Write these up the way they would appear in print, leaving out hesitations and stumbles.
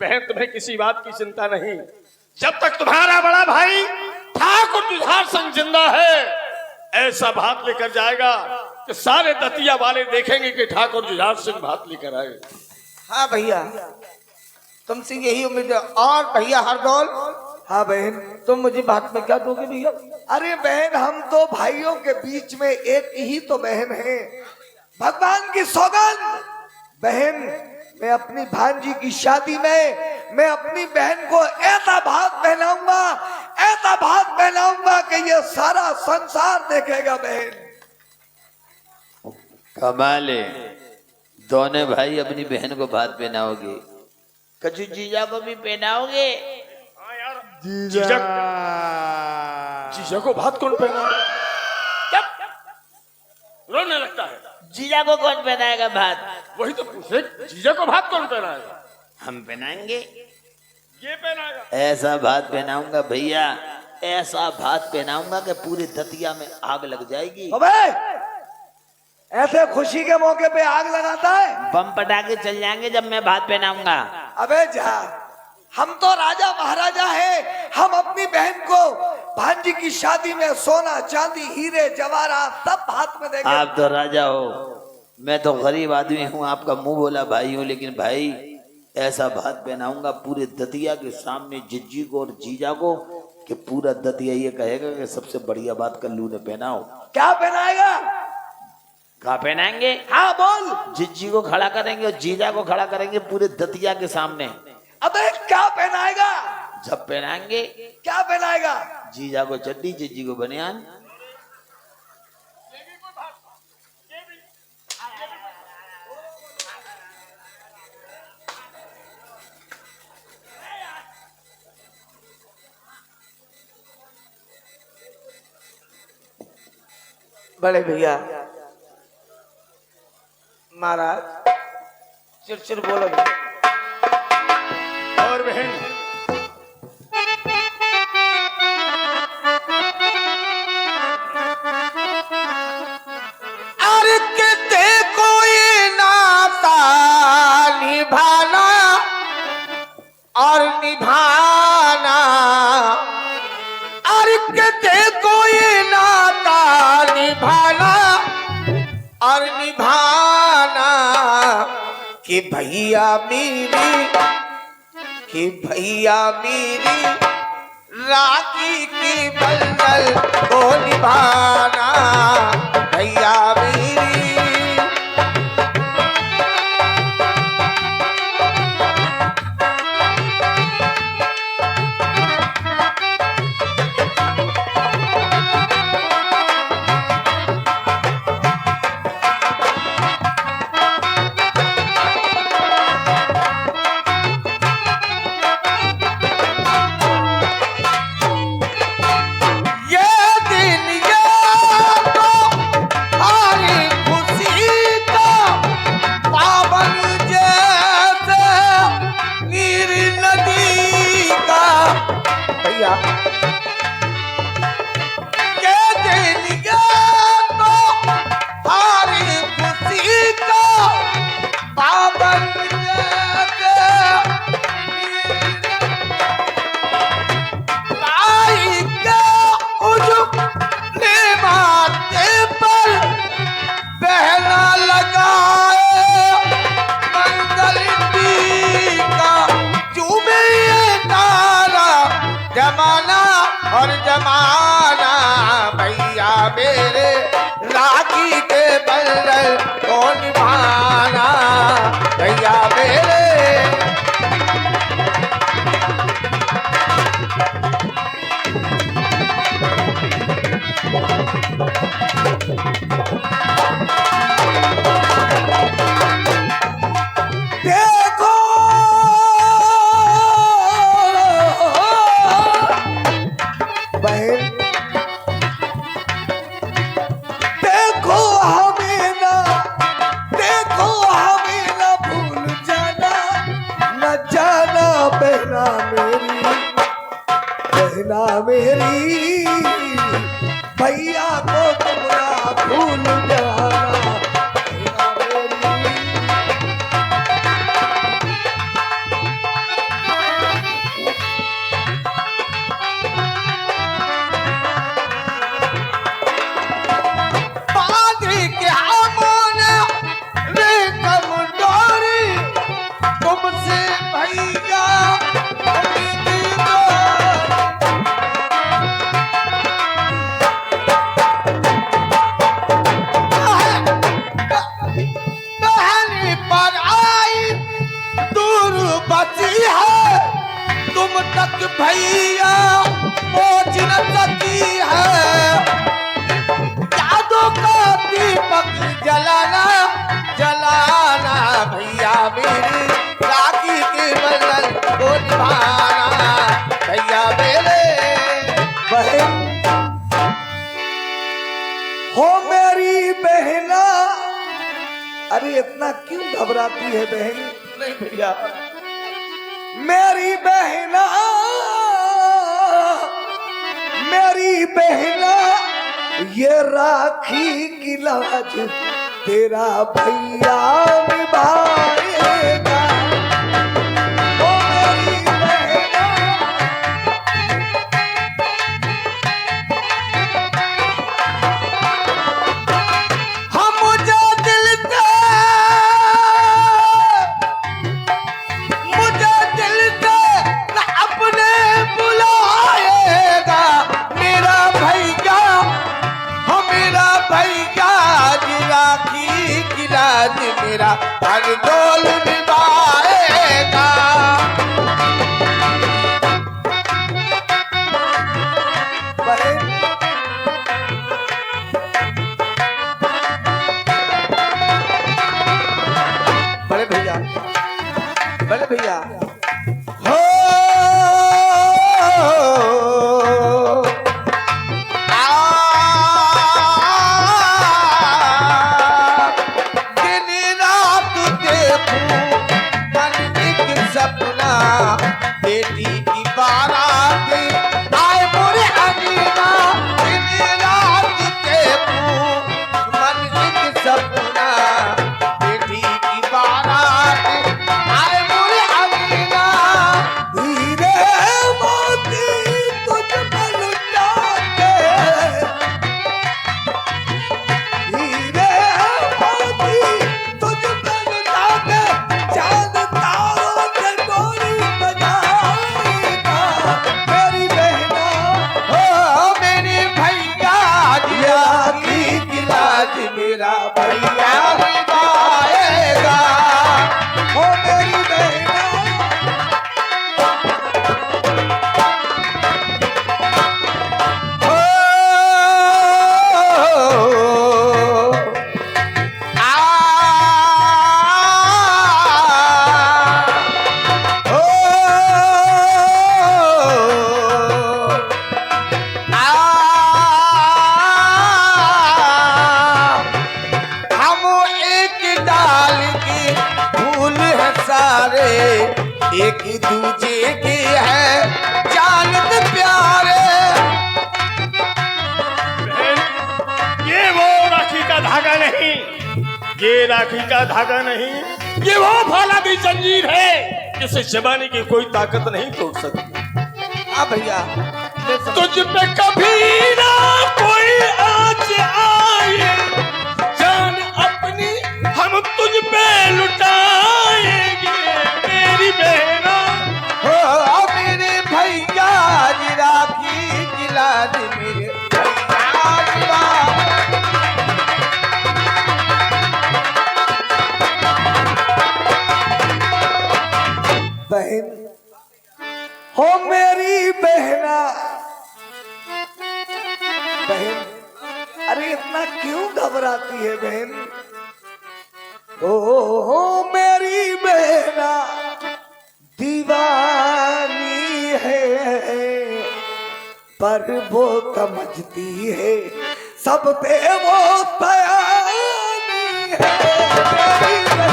बहन तुम्हें किसी बात की चिंता नहीं। जब तक तुम्हारा बड़ा भाई ठाकुर जुझार सिंह जिंदा है, ऐसा भात लेकर जाएगा कि सारे दतिया वाले देखेंगे कि ठाकुर जुझार सिंह भात लेकर आए। हाँ भैया, तुमसे यही उम्मीद है। और भैया हरदौल, हाँ बहन, तुम मुझे बात में क्या दोगे भैया? अरे बहन, हम तो भाइयों के बीच में एक ही तो बहन है। भगवान की सौगंध बहन, मैं अपनी भांजी की शादी में मैं अपनी बहन को ऐसा भात पहनाऊंगा, ऐसा भात पहनाऊंगा कि ये सारा संसार देखेगा। बहन कमाले, दोनों भाई अपनी बहन को भात पहनाओगे, कछु जीजा को भी पहनाओगे? जीजा को भात कौन पहना? रोने लगता है। जीजा को कौन पहनाएगा भात? वही तो पूछे, जीजा को भात कौन पहनाएगा? हम पहनाएंगे। ये पहनाएगा। ऐसा भात पहनाऊंगा भैया, ऐसा भात पहनाऊंगा कि पूरे दतिया में आग लग जाएगी। अबे, ऐसे खुशी के मौके पे आग लगाता है? बम पटाखे चल जाएंगे जब मैं भात पहनाऊंगा। अबे जा, हम तो राजा महाराजा हैं। हम अपनी बहन को भांजी की शादी में सोना चांदी हीरे जवाहरात सब हाथ में देंगे। आप तो राजा हो, मैं तो गरीब आदमी हूँ, आपका मुंह बोला भाई हूँ, लेकिन भाई ऐसा भात पहनाऊंगा पूरे दतिया के सामने जिज्जी को और जीजा को कि पूरा दतिया ये कहेगा कि सबसे बढ़िया बात कल्लू ने पहनाओ। क्या पहनाएगा? कहा पहनाएंगे? हाँ बोल। जिज्जी को खड़ा करेंगे और जीजा को खड़ा करेंगे पूरे दतिया के सामने। अबे क्या पहनाएगा? जब पहनाएंगे। क्या पहनाएगा? जीजा को चड्डी, जिज्जी को बनियान। बड़े भैया महाराज, चिड़चिड़ बोलो। और बहन, अरे के देखो ये नाता निभाना और निभाना, अरे के देखो ये नाता निभाना और निभाना, कि भैया मेरी, कि भैया मेरी राखी की बंधन को निभाना, भैया मेरी। और जमाना भैया मेरे राखी के बंधन को निभाना, भैया मेरे। देखो बहन, देखो हमें ना, देखो हमें ना भूल जाना, न जाना बहना मेरी, बहना मेरी, भैया को तुम ना भूल जाना, बहना मेरी। से भैया बहनी पर आई दूर बची है, तुम तक भैया पहुंच न सकी है। जादू का दीपक जलाना जलाना भैया मेरी राखी के बंधन को निभाना भैया मेरे। बहन हो मेरी बहना, अरे इतना क्यों घबराती है बहन? नहीं भैया, मेरी बहना मेरी बहना ये राखी की लाज तेरा भैया निभाएगा। ओ मेरी बहना हम मुझे दिल से न अपने बुलाएगा मेरा भैया, हो मेरा भैया जी राखी की लाज मेरा हर डोल निभाएगा। बड़े भैया, बड़े भैया हो दिन रात देखूं मन एक सपना, बेटी की बारात आए मोरे अंगना। दिन रात देखूं मन एक सपना, बेटी की बारात आए मोरे अंगना। हीरे मोती तुझ पर लुटाके, हीरे मोती तुझ पर लुटाके चांद तारों से डोली बजाएगा मेरी बहना। हो मेरी भैया जी राखी की लाज मेरा भैया निभाएगा। हो मेरी बहना हो आ हो हम एक डाल के फूल है सारे, एक दूजे के है जानत प्यारे। बहन, ये वो राखी का धागा नहीं, ये राखी का धागा नहीं, ये वो फौलादी जंजीर है जिसे जमाने की कोई ताकत नहीं तोड़ सकती। हाँ भैया, तुझ पे कभी ना कोई आँच आए, जान अपनी हम तुझ पे लुटाएंगे मेरी बहना। हो मेरे भैया जी राखी की लाज मेरे भैया निभाएगा। बहन हो मेरी बहना, बहन अरे इतना क्यों घबराती है बहन? हो मेरी बहना दीवानी है, पर वो समझती है सब पे वो बयानी है। मेरी बहना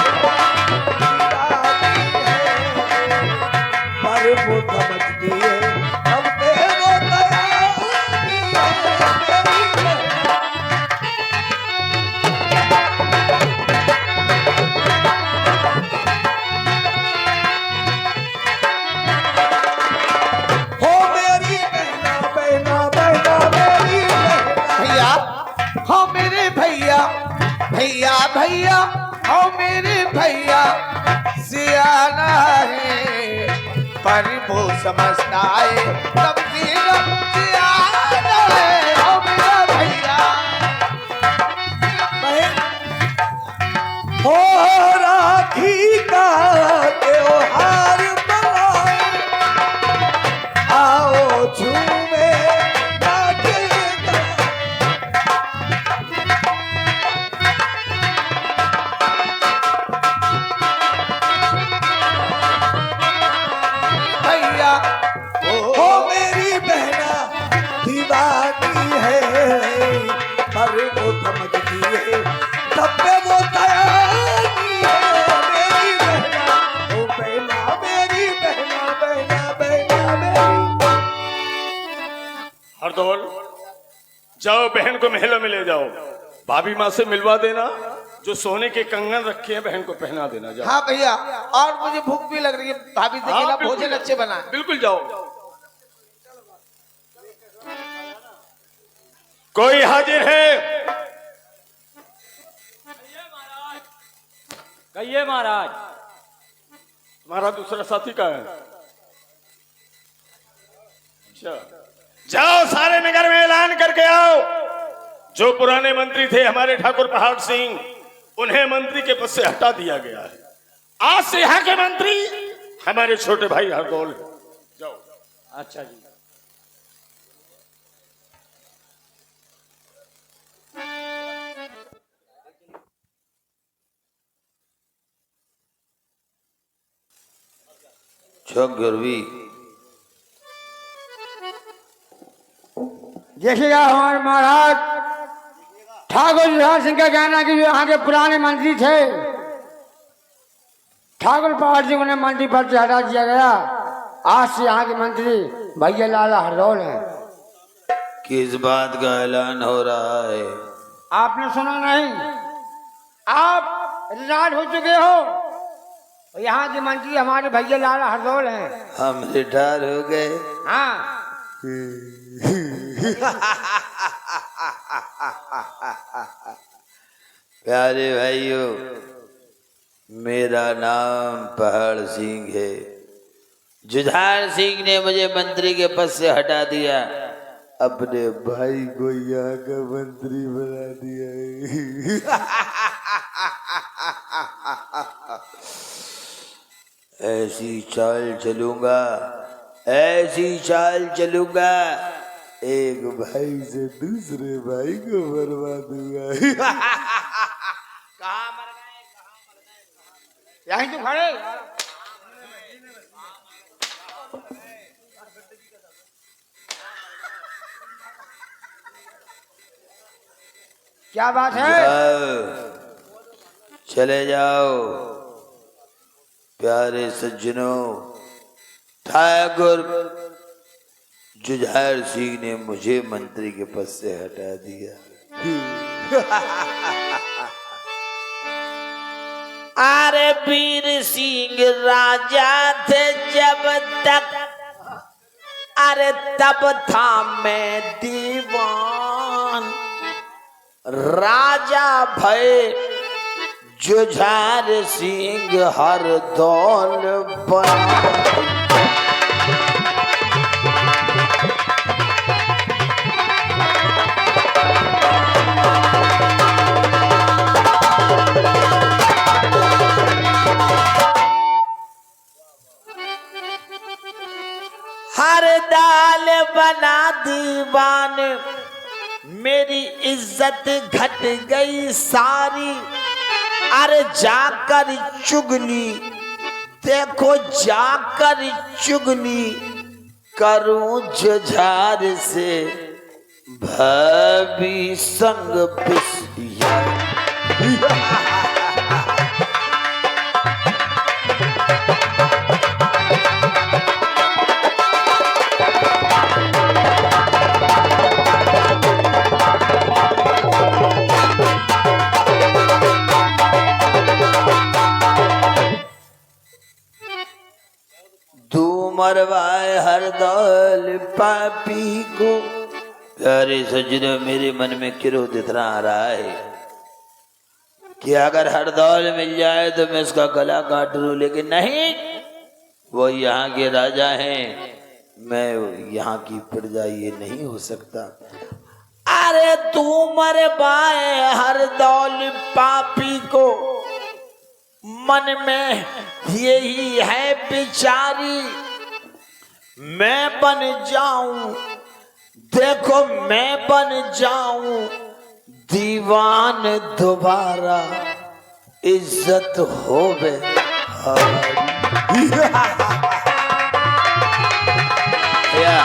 पर वो समझती है सब पे वो बयानी है। हो मेरी बहना बहना बहना मेरी बहना। भैया हो मेरे भैया, भैया भैया हो मेरे भैया, सियाना है, पर वो समझता है तमसीर सियाना है। ओ मेरा भैया हो राखी का त्योहार मनाओ, आओ झूमे नाचेगा। भैया हो मेरी बहना दीवानी है, पर वो समझती है तब पे वो तैयारी है। मेरी बहना ओ बहना, मेरी बहना, बहना बहना मेरी। हरदौल जाओ, बहन को महलों में ले जाओ, भाभी माँ से मिलवा देना, जो सोने के कंगन रखे हैं बहन को पहना देना। जाओ। हाँ भैया, और मुझे भूख भी लग रही है, भाभी से हाँ, कहना बिल्कुल। भोजन अच्छे बनाए। बिल्कुल जाओ। कोई हाजिर है? कहिए महाराज। तुम्हारा दूसरा साथी का है? अच्छा, जाओ सारे नगर में ऐलान करके आओ, जो पुराने मंत्री थे हमारे ठाकुर पहाड़ सिंह, उन्हें मंत्री के पद से हटा दिया गया है। आज से यहाँ के मंत्री हमारे छोटे भाई हरदौल हैं। जाओ। अच्छा जी। छक गुरवी देखिएगा हमारे महाराज, ठाकुर जुझार सिंह का कहना कि जो यहाँ के पुराने मंत्री थे, ठाकुर पहाड़ सिंह उन्हें मंत्री पद से हटा दिया गया। आज से यहाँ के मंत्री भैया लाला हरदौल हैं। किस बात का ऐलान हो रहा है? आपने सुना नहीं? आप रिटायर्ड हो चुके हो, यहाँ के मंत्री हमारे भैया लाला हरदौल हैं। हम रिटायर हो गए? हाँ। प्यारे भाइयों, मेरा नाम पहाड़ सिंह है। जुझार सिंह ने मुझे मंत्री के पद से हटा दिया, अपने भाई को यहाँ का मंत्री बना दिया है। ऐसी चाल चलूंगा, ऐसी चाल चलूंगा, एक भाई से दूसरे भाई को बर्बा दूंगा। यहीं तो खड़े। क्या बात है? जाओ, चले जाओ। प्यारे सज्जनों, ठाकुर जुझार सिंह ने मुझे मंत्री के पद से हटा दिया। अरे वीर सिंह राजा थे जब तक, अरे तब था मैं दीवान। राजा भय जुझार सिंह हरदौल बना। हर दाल बना दीवान, मेरी इज्जत घट गई सारी। अरे जाकर चुगली, देखो जाकर चुगली करूं जुझार से, भाभी संग पिसिया। मरवाए हरदौल पापी को। प्यारे सज्जनों, मेरे मन में क्रोध इतना आ रहा है, कि अगर हरदौल मिल जाए तो मैं उसका गला काट लूं, लेकिन नहीं, वो यहाँ के राजा हैं, मैं यहाँ की प्रजा, ये नहीं हो सकता। अरे तू मर पाए हरदौल पापी को, मन में यही है बिचारी, मैं बन जाऊं, देखो मैं बन जाऊं दीवान दोबारा, इज्जत होवे या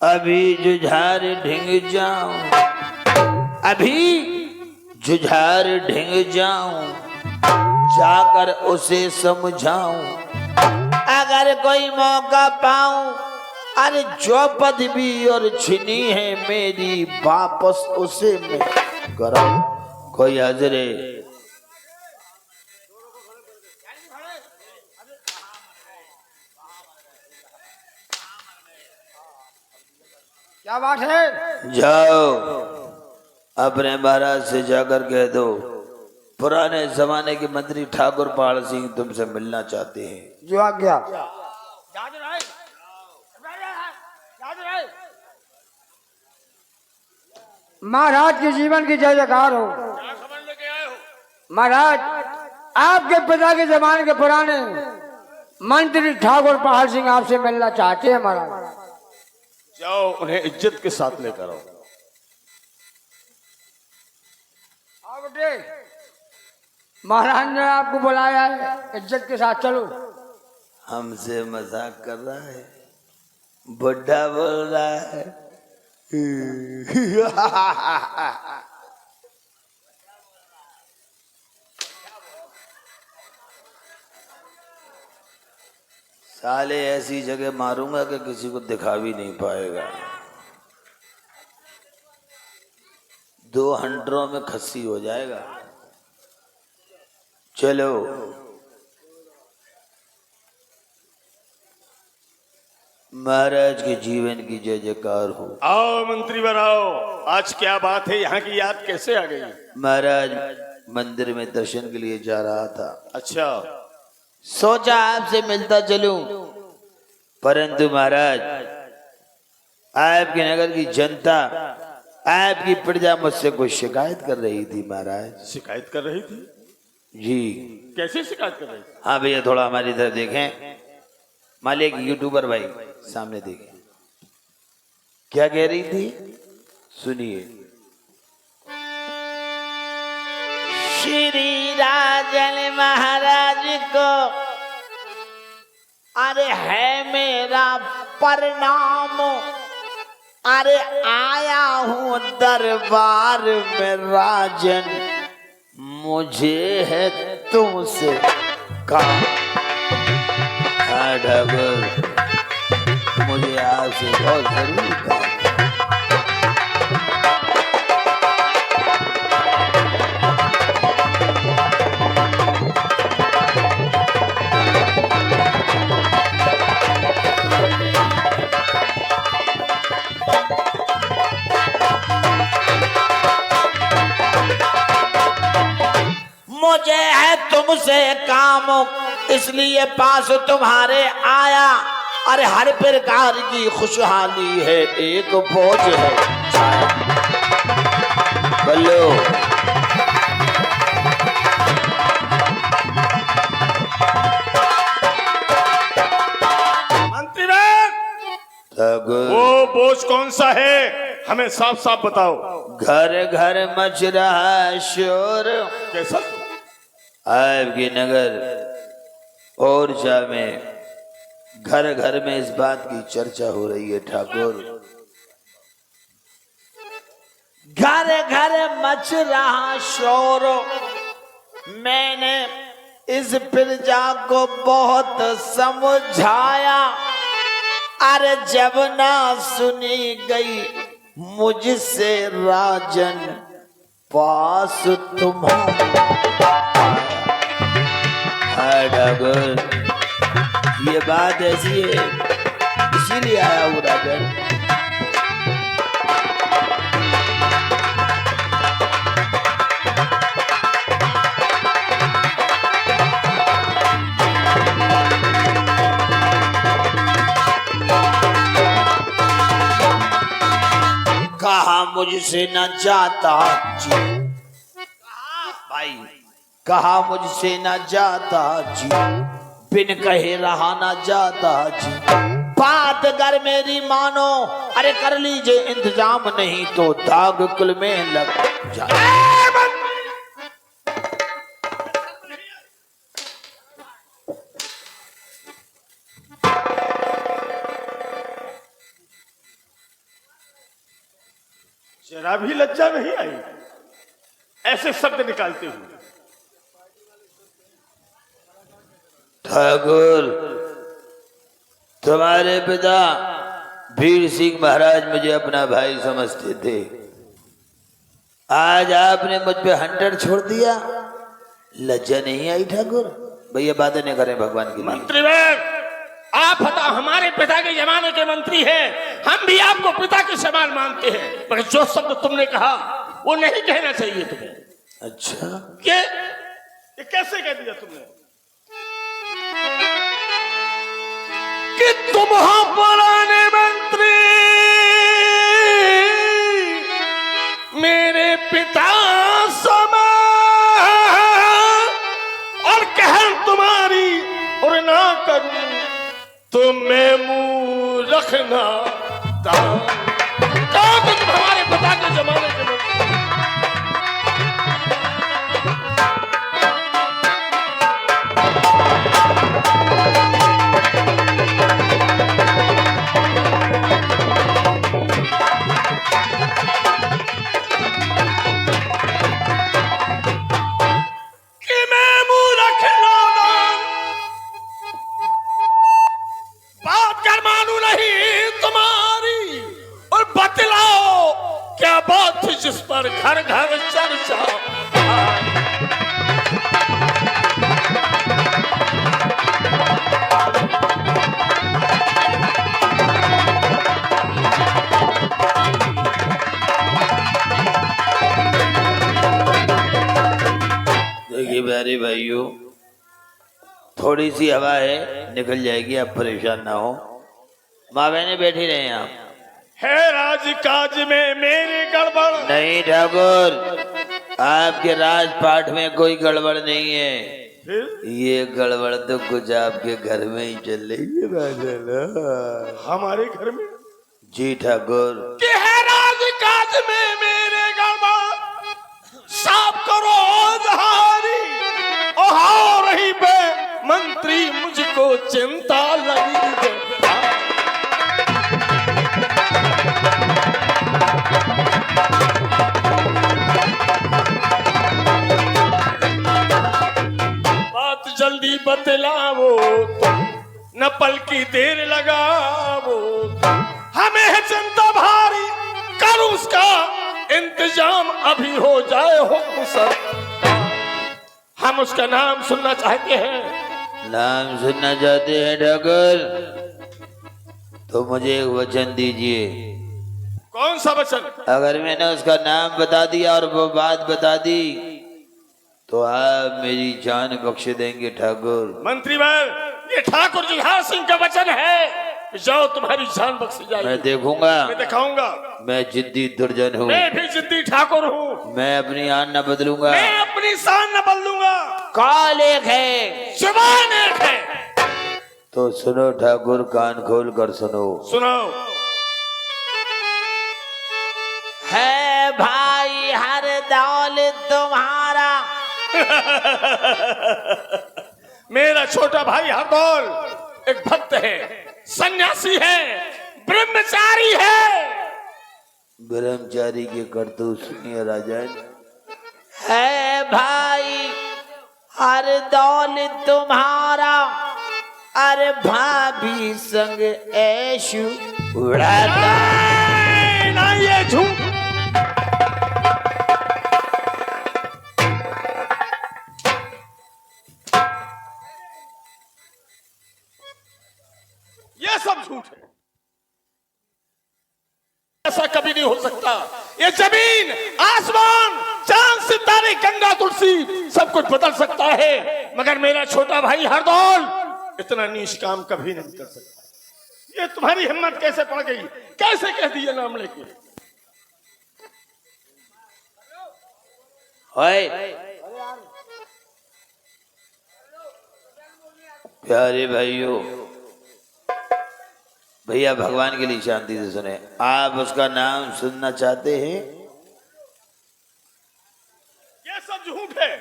अभी जुझार ढिंग जाऊं, अभी जुझार ढिंग जाऊं, जाकर उसे समझाऊं, अगर कोई मौका पाऊं, अरे जो पदवी और छिनी है मेरी, वापस उसे मैं कराऊं। कोई हाजिर है? क्या बात है? जाओ अपने महाराज से जाकर कह दो, पुराने जमाने के मंत्री ठाकुर पाल सिंह तुमसे मिलना चाहते हैं। जो आज्ञा। महाराज के जीवन की जय जयकार हो। महाराज, आपके पिता के जमाने के पुराने मंत्री ठाकुर पहाड़ सिंह आपसे मिलना चाहते हैं। महाराज जाओ, उन्हें इज्जत के साथ लेकर आओ। आओ बेटे, महाराज ने आपको बुलाया है, इज्जत के साथ चलो। हमसे मजाक कर रहा है, बुढ़ा बोल रहा है। साले ऐसी जगह मारूंगा कि किसी को दिखा भी नहीं पाएगा। 2 हंटरों में खस्सी हो जाएगा। चलो महाराज के जीवन की जय जयकार हो। आओ मंत्री बनाओ, आज क्या बात है, यहाँ की याद कैसे आ गई? महाराज मंदिर में दर्शन के लिए जा रहा था, अच्छा, सोचा आपसे मिलता चलूं, परंतु महाराज आपके नगर की जनता, आपकी प्रजा मुझसे कोई शिकायत कर रही थी। महाराज शिकायत कर रही थी? जी। कैसे शिकायत कर रही थी? हाँ भैया, थोड़ा हमारी तरफ देखें। मालिक यूट्यूबर भाई सामने देखें, क्या कह रही थी, सुनिए। श्री राजन महाराज को अरे है मेरा प्रणाम, अरे आया हूँ दरबार में राजन, मुझे है तुमसे काम। हाँ ठाकुर, मुझे आपसे बहुत जरूरी काम। मुझे है तुमसे काम, इसलिए पास तुम्हारे आया, अरे हर प्रकार की खुशहाली है, एक बोझ है बोलो। मंत्री वो बोझ कौन सा है, हमें साफ साफ बताओ। घर घर मच रहा शोर, कैसा? आपके नगर ओरछा में घर घर में इस बात की चर्चा हो रही है ठाकुर, घर घर मच रहा शोर। मैंने इस प्रजा को बहुत समझाया, अरे जब ना सुनी गई मुझसे राजन पास तुम्हारे। हाँ ठाकुर, ये बात ऐसी है, इसीलिए आया हूँ राजन। कहा मुझसे न जाता जी भाई, कहा मुझसे न जाता जी, बिन कहे रहा न जाता जी। बात अगर मेरी मानो, अरे कर लीजिए इंतजाम, नहीं तो दाग कुल में लग जाए। जरा भी लज्जा नहीं आई ऐसे शब्द निकालते हुए। ठाकुर, तुम्हारे पिता वीर सिंह महाराज मुझे अपना भाई समझते थे। आज आपने मुझ पे हंटर छोड़ दिया, लज्जा नहीं आई ठाकुर? भैया बातें नहीं करें भगवान की। मंत्री आप हमारे पिता के जमाने के मंत्री हैं, हम भी आपको पिता के समान मानते हैं, मगर जो शब्द तुमने कहा वो नहीं कहना चाहिए तुम्हें। अच्छा, ये कैसे कह दिया तुमने कि तुम हो पुराने मंत्री, मेरे पिता समान, और कहर तुम्हारी और ना करूं तो मैं मुंह रखना दान। तो तुम हमारे पिता के जमाने के मंत्री। जिस पर घर घर चर्चा, देखिए प्यारे भाइयों, थोड़ी सी हवा है, निकल जाएगी, आप परेशान ना हो। माँ बहने बैठी रहे हैं आप। है राजकाज में मेरे गड़बड़ नहीं ठाकुर, आपके राजपाट में कोई गड़बड़ नहीं है। फिर ये गड़बड़ तो कुछ आपके घर में ही चल रही है। हमारे घर में? जी ठाकुर। कि है राजकाज में मेरे गड़बड़, साफ करो धारी, और हो रही बे मंत्री मुझको चिंता लगी है। बात जल्दी बतलावो, न पल की देर लगावो, हमें है चिंता भारी, कर उसका इंतजाम अभी हो जाए हुक्म सर। हम उसका नाम सुनना चाहते हैं। नाम सुनना चाहते हैं ठाकुर? तो मुझे एक वचन दीजिए। कौन सा वचन? अगर मैंने उसका नाम बता दिया और वो बात बता दी तो आप मेरी जान बख्श देंगे ठाकुर। मंत्री भाई, ये ठाकुर जुझार सिंह का वचन है, जाओ तुम्हारी जान बख्शी जाएगी। मैं देखूंगा, मैं दिखाऊंगा। मैं जिद्दी दुर्जन हूँ। मैं भी जिद्दी ठाकुर हूँ। मैं अपनी आन न बदलूंगा। मैं अपनी शान न बदलूंगा। काल एक है, जुबान एक है। तो सुनो ठाकुर, कान खोल कर सुनो। सुनो। है भाई हर दौलत तुम्हारा। मेरा छोटा भाई हरदौल एक भक्त है, सन्यासी है, ब्रह्मचारी है। ब्रह्मचारी के करतूत सुनिए राजन। है भाई हर दौलत तुम्हारा, अरे भाभी संग ऐश उड़ाता। ना ये झूठ। ये सब झूठ है, ऐसा कभी नहीं हो सकता। ये जमीन आसमान चांद सितारे गंगा तुलसी सब कुछ बदल सकता है, मगर मेरा छोटा भाई हरदौल इतना नीच काम कभी नहीं कर सकता। ये तुम्हारी हिम्मत कैसे पड़ गई, कैसे कह दिए नाम लेके। ओए प्यारे भाइयों, भैया भगवान के लिए शांति से सुने। आप उसका नाम सुनना चाहते हैं? ये सब झूठ है।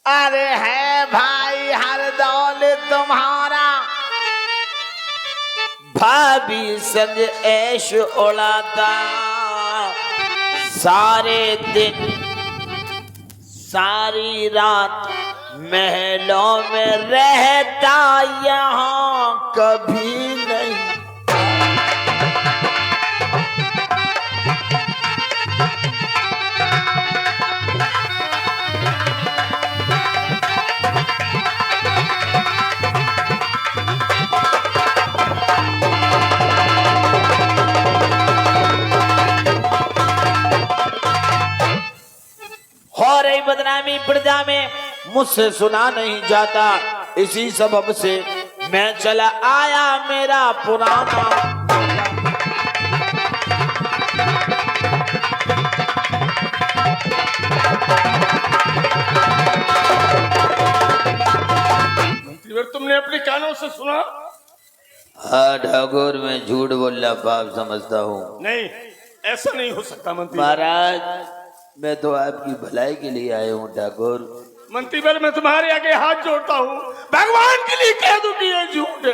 अरे है भाई हरदौल तुम्हारा, भाभी संग ऐश उड़ाता, सारे दिन सारी रात महलों में रहता, यहाँ कभी नहीं। हो रही बदनामी प्रजा में मुझसे सुना नहीं जाता, इसी सबब से मैं चला आया मेरा पुराना। मंत्री, तुमने अपने कानों से सुना? हाँ ठाकुर, मैं झूठ बोलना पाप समझता हूँ। नहीं, ऐसा नहीं हो सकता मंत्री। महाराज, मैं तो आपकी भलाई के लिए आया हूँ ठाकुर। मंत्री पर मैं तुम्हारे आगे हाथ जोड़ता हूँ, भगवान के लिए कह दूं कि ये झूठ है,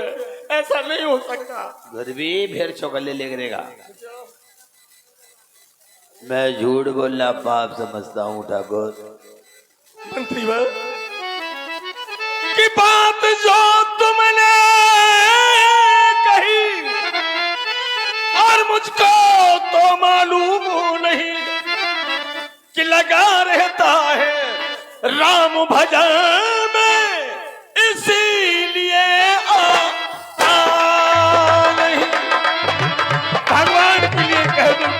ऐसा नहीं हो सकता। घर भी फिर चौकले ले करेगा। मैं झूठ बोलना पाप समझता हूँ ठाकुर। मंत्री वर की बात जो तुमने कही और मुझको तो मालूम नहीं कि लगा रहता है राम भजन में, इसीलिए आता नहीं। भगवान के लिए कह दूं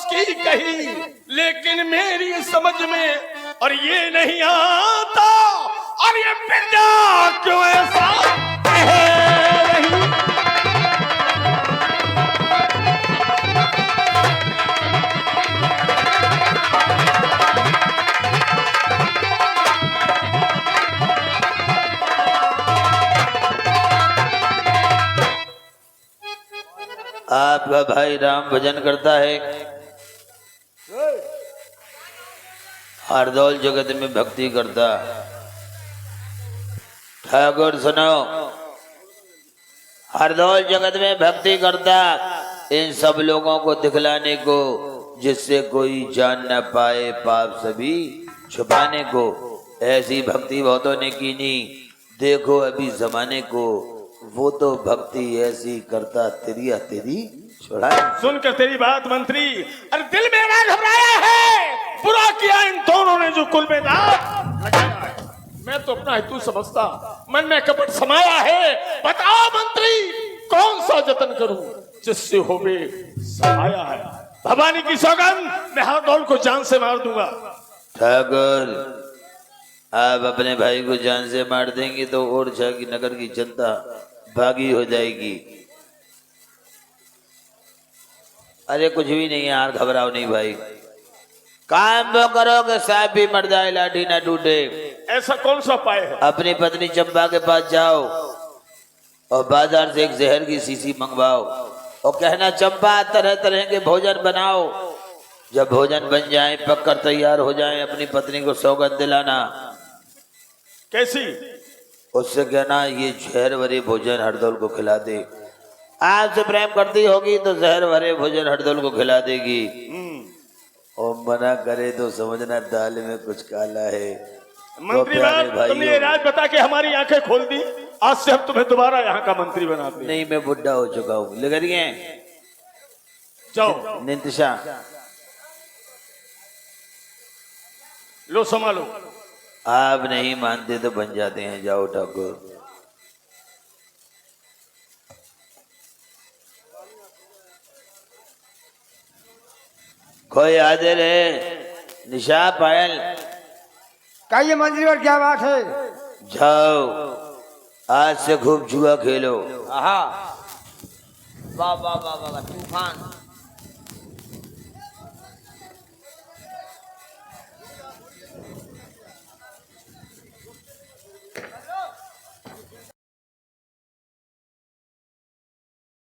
कि कही, लेकिन मेरी समझ में और ये नहीं आता, और ये पिंजा क्यों ऐसा है नहीं। आपका भाई राम भजन करता है, हरदौल जगत में भक्ति करता। ठाकुर सुनो, हरदौल जगत में भक्ति करता, इन सब लोगों को दिखलाने को, जिससे कोई जान न पाए पाप सभी छुपाने को। ऐसी भक्ति बहुतों ने की नहीं, देखो अभी जमाने को, वो तो भक्ति ऐसी करता तेरी तेरी छुड़ाए। सुनकर तेरी बात मंत्री, अरे दिल मेरा घबराया है, बुरा किया इन दोनों ने जो कुल में दाग लगाया है। मैं तो अपना हेतु समझता, मन में कपट समाया है। बताओ मंत्री, कौन सा जतन करूं जिससे होवे समाया है। भवानी की सौगंध, मैं हरदौल को जान से मार दूंगा। ठाकुर, आप अपने भाई को जान से मार देंगे तो ओरछा की नगर की जनता भागी हो जाएगी। अरे कुछ भी नहीं यार, घबराओ नहीं भाई, काम वो करो कि सांप भी मर जाए लाठी ना टूटे। ऐसा कौन सा उपाय है? अपनी पत्नी चंपा के पास जाओ और बाजार से एक जहर की शीशी मंगवाओ और कहना चंपा तरह तरह के भोजन बनाओ। जब भोजन बन जाए, पककर तैयार हो जाए, अपनी पत्नी को सौगंध दिलाना कैसी? उससे कहना ये जहर भरे भोजन हरदौल को खिला दे। आपसे प्रेम करती होगी तो जहर भरे भोजन हरदौल को खिला देगी, और मना करे तो समझना दाल में कुछ काला है। मंत्री प्यारे बाप, तुमने ये राज बता के हमारी आंखें खोल दी। आज से हम तुम्हें दोबारा यहाँ का मंत्री बनाते हैं। नहीं, मैं बुढ़ा हो चुका हूँ। लेकर गए जाओ, निंतशा, लो संभालो। आप नहीं मानते तो बन जाते हैं। जाओ ठाकुर। कोई हाजिर है? निशा, पायल, कहिए मंत्री और क्या बात है? जाओ आज से खूब जुआ खेलो। वाह वाह वाह वाह तूफान।